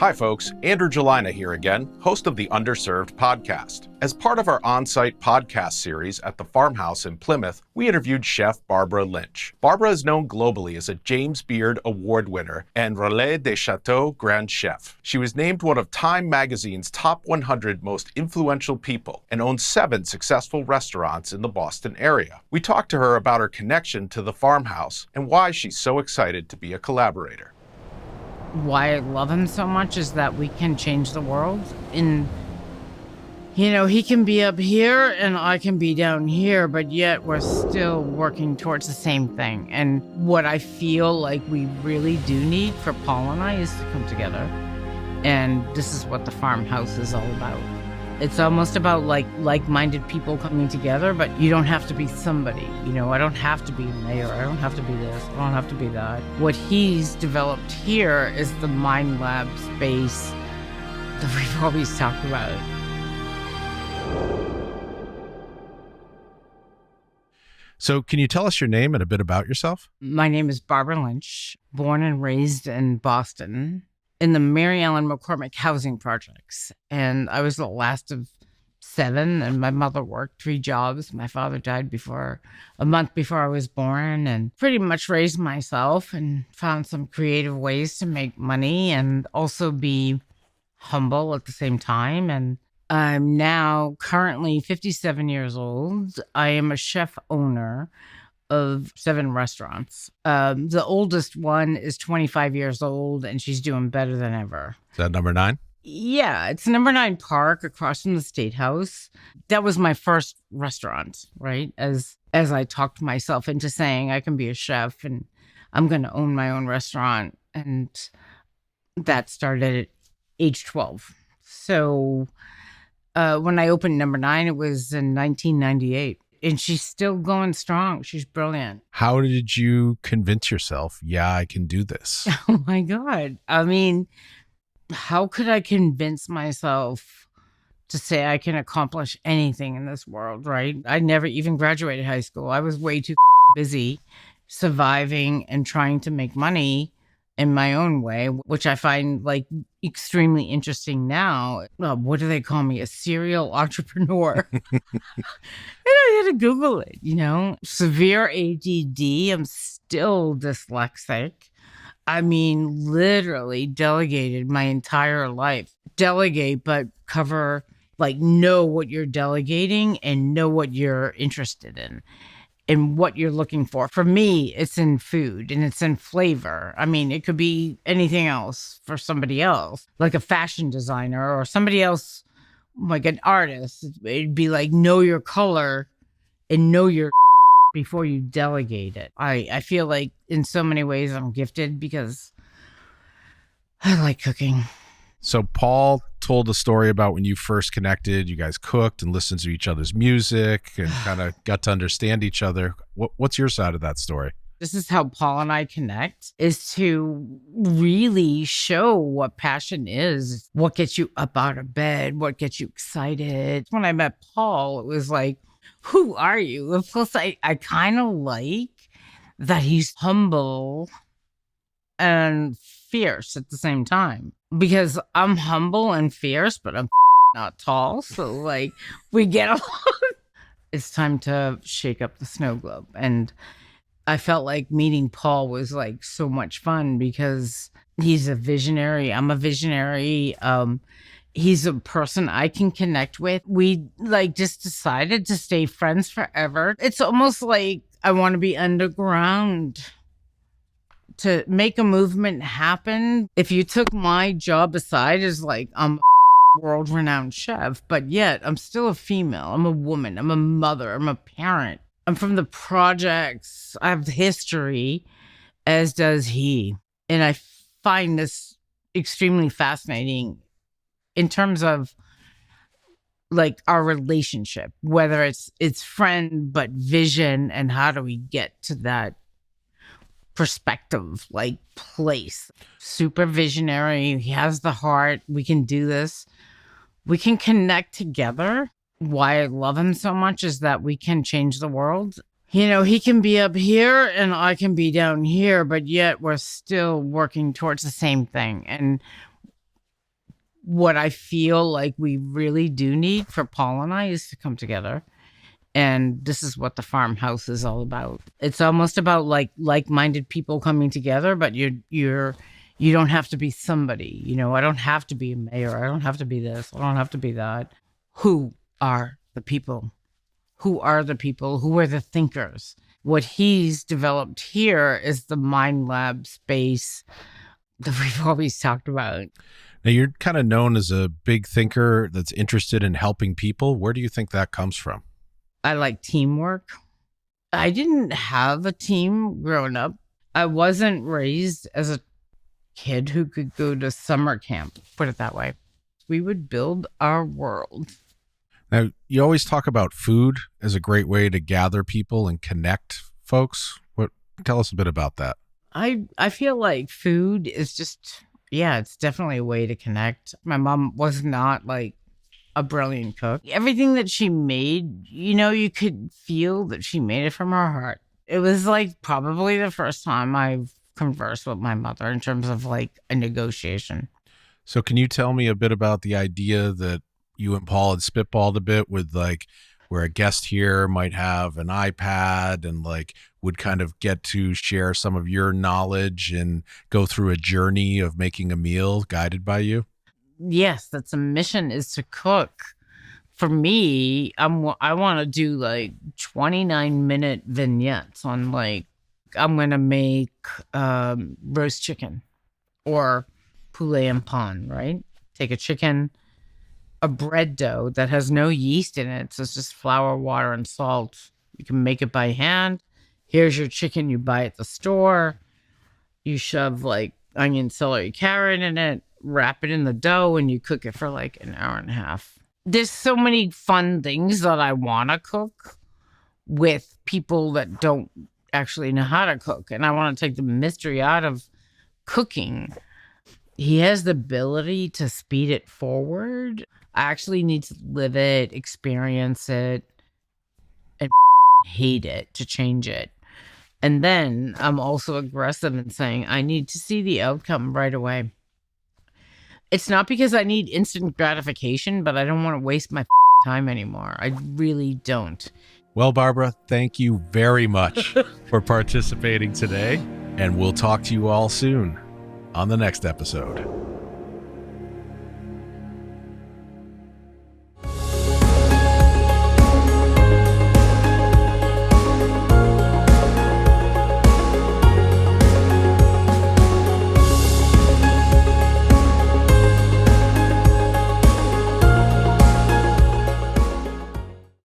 Hi folks, Andrew Gelina here again, host of the Underserved podcast. As part of our on-site podcast series at the Farmhouse in Plymouth, we interviewed chef Barbara Lynch. Barbara is known globally as a James Beard Award winner and Relais des Chateaux Grand Chef. She was named one of Time magazine's top 100 most influential people and owns 7 successful restaurants in the Boston area. We talked to her about her connection to the Farmhouse and why she's so excited to be a collaborator. Why I love him so much is that we can change the world. And, he can be up here and I can be down here, but yet we're still working towards the same thing. And what I feel like we really do need for Paul and I is to come together. And this is what the Farmhouse is all about. It's almost about like-minded people coming together, but you don't have to be somebody. I don't have to be a mayor. I don't have to be this. I don't have to be that. What he's developed here is the mind lab space that we've always talked about. So can you tell us your name and a bit about yourself? My name is Barbara Lynch, born and raised in Boston, in the Mary Ellen McCormick housing projects. And I was the last of 7, and my mother worked 3 jobs. My father died a month before I was born, and pretty much raised myself and found some creative ways to make money and also be humble at the same time. And I'm now currently 57 years old. I am a chef owner of 7 restaurants. The oldest one is 25 years old, and she's doing better than ever. Is that number 9? Yeah, it's number 9 Park across from the State House. That was my first restaurant, right? As I talked myself into saying I can be a chef and I'm going to own my own restaurant. And that started at age 12. So when I opened number 9, it was in 1998. And she's still going strong. She's brilliant. How did you convince yourself, I can do this? Oh, my God. I mean, how could I convince myself to say I can accomplish anything in this world, right? I never even graduated high school. I was way too busy surviving and trying to make money in my own way, which I find extremely interesting now. What do they call me? A serial entrepreneur. And I had to Google it, Severe ADD. I'm still dyslexic. I mean, literally delegated my entire life. Delegate, but cover, know what you're delegating and know what you're interested in and what you're looking for. For me, it's in food and it's in flavor. I mean, it could be anything else for somebody else, like a fashion designer or somebody else, like an artist. It'd be know your color and know your before you delegate it. I feel like in so many ways I'm gifted because I like cooking. So Paul told a story about when you first connected, you guys cooked and listened to each other's music and kind of got to understand each other. What's your side of that story? This is how Paul and I connect, is to really show what passion is, what gets you up out of bed, what gets you excited. When I met Paul, it was who are you? And plus, I kind of like that he's humble and fierce at the same time. Because I'm humble and fierce, but I'm not tall. So, we get along. It's time to shake up the snow globe. And I felt like meeting Paul was, so much fun because he's a visionary. I'm a visionary. He's a person I can connect with. We, just decided to stay friends forever. It's almost like I want to be underground to make a movement happen. If you took my job aside as I'm a world-renowned chef, but yet I'm still a female. I'm a woman. I'm a mother. I'm a parent. I'm from the projects. I have history, as does he. And I find this extremely fascinating in terms of our relationship, whether it's friend, but vision, and how do we get to that perspective, place. Super visionary. He has the heart. We can do this. We can connect together. Why I love him so much is that we can change the world. He can be up here and I can be down here, but yet we're still working towards the same thing. And what I feel like we really do need for Paul and I is to come together. And this is what the Farmhouse is all about. It's almost about like-minded people coming together, but you don't have to be somebody. You know, I don't have to be a mayor. I don't have to be this. I don't have to be that. Who are the people? Who are the people? Who are the thinkers? What he's developed here is the mind lab space that we've always talked about. Now, you're kind of known as a big thinker that's interested in helping people. Where do you think that comes from? I like teamwork. I didn't have a team growing up. I wasn't raised as a kid who could go to summer camp, put it that way. We would build our world. Now, you always talk about food as a great way to gather people and connect folks. Tell us a bit about that. I feel like food is just, it's definitely a way to connect. My mom was not like a brilliant cook. Everything that she made, you could feel that she made it from her heart. It was like probably the first time I've conversed with my mother in terms of like a negotiation. So can you tell me a bit about the idea that you and Paul had spitballed a bit with, like, where a guest here might have an iPad and like would kind of get to share some of your knowledge and go through a journey of making a meal guided by you? Yes, that's a mission, is to cook. For me, I want to do like 29-minute vignettes on like, I'm going to make roast chicken or poulet en pan, right? Take a chicken, a bread dough that has no yeast in it. So it's just flour, water, and salt. You can make it by hand. Here's your chicken you buy at the store. You shove like onion, celery, carrot in it, wrap it in the dough, and you cook it for like an hour and a half. There's so many fun things that I want to cook with people that don't actually know how to cook. And I want to take the mystery out of cooking. He has the ability to speed it forward. I actually need to live it, experience it, and hate it to change it. And then I'm also aggressive in saying I need to see the outcome right away. It's not because I need instant gratification, but I don't want to waste my time anymore. I really don't. Well, Barbara, thank you very much for participating today, and we'll talk to you all soon on the next episode.